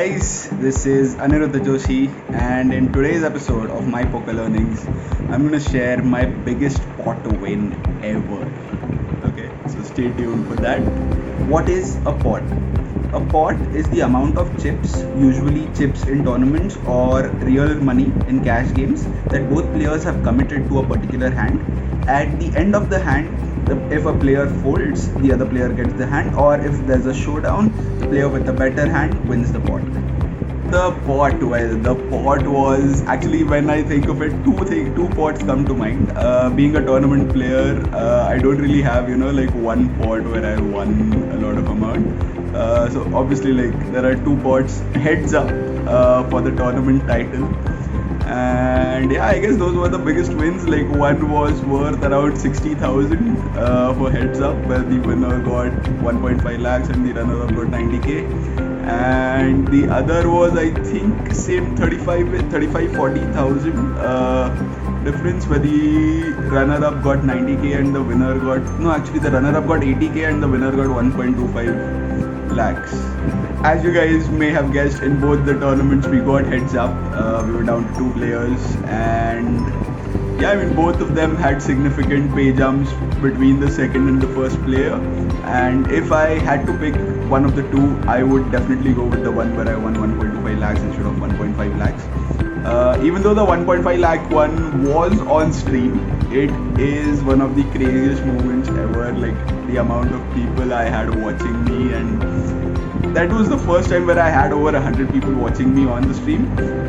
guys, this is Aniruddha Joshi, and in today's episode of My Poker Learnings, I'm gonna share my biggest pot win ever. Okay, so stay tuned for that. What is a pot? A pot is the amount of chips, usually chips in tournaments or real money in cash games, that both players have committed to a particular hand. At the end of the hand, if a player folds, the other player gets the hand, or if there's a showdown, the player with the better hand wins the pot. The pot was actually, when I think of it, two pots come to mind. Being a tournament player, I don't really have like one pot where I won a lot of amount. So obviously, like, there are two pots heads up for the tournament title. And yeah, I guess those were the biggest wins. Like, one was worth around 60,000 for heads up, where the winner got 1.5 lakhs and the runner up got 90k. And the other was, I think, same 40,000 difference, where the runner up got 90k and the winner got, no, actually the runner up got 80k and the winner got 1.25 lakhs. As you guys may have guessed, in both the tournaments we got heads up. We were down to two players, and yeah, I mean, both of them had significant pay jumps between the second and the first player. And if I had to pick one of the two, I would definitely go with the one where I won 1.25 lakhs instead of 1.5 lakhs. Even though the 1.5 lakh one was on stream, it is one of the craziest moments ever. Like, the amount of people I had watching me, and that was the first time where I had over 100 people watching me on the stream,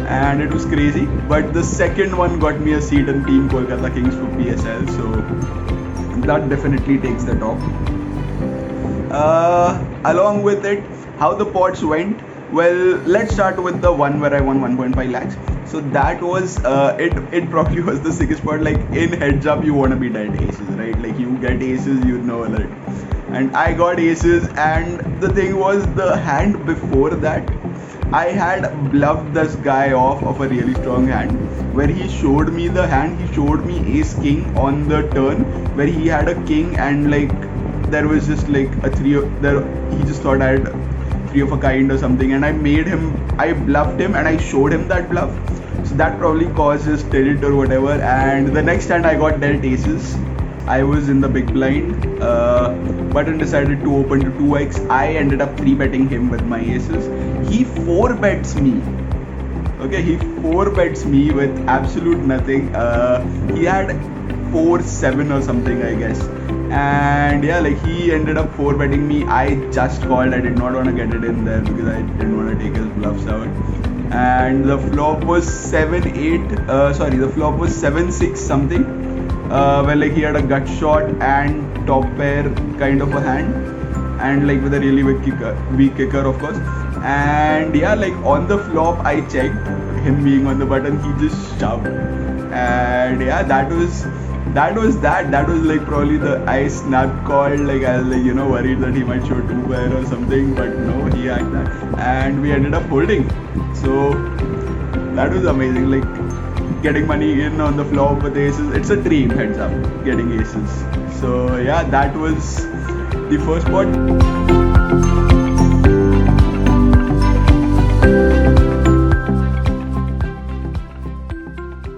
and it was crazy. But the second one got me a seat in Team Kolkata Kings for PSL, so that definitely takes the top. Along with it, how the pots went, well, let's start with the one where I won 1.5 lakhs. So that was it probably was the sickest part. Like, in heads up, you want to be dead aces, right? Like, you get aces, you know alert. And I got aces, and the thing was, the hand before that, I had bluffed this guy off of a really strong hand, where he showed me the hand. He showed me ace king on the turn, where he had a king, and like, there was just like a he just thought I had three of a kind or something, and I bluffed him, and I showed him that bluff. So that probably caused his tilt or whatever. And the next hand I got dealt aces. I was in the big blind. Button decided to open to 2x. I ended up 3-betting him with my aces. He 4-bets me. Okay, he 4-bets me with absolute nothing. He had 4-7 or something, I guess. And yeah, like, he ended up 4-betting me. I just called. I did not want to get it in there because I didn't want to take his bluffs out. And the flop was 7-8. The flop was 7-6 something. Where, like, he had a Gutshot and top pair kind of a hand, and like with a really weak kicker, of course. And yeah, like, on the flop I checked, him being on the button, he just shoved. And yeah, that was like probably I snap called. Like, I was like, worried that he might show 2-pair or something, but no, he had that, and we ended up holding. So that was amazing. Like, getting money in on the flop with aces, it's a dream, heads up, getting aces. So yeah, that was the first pot.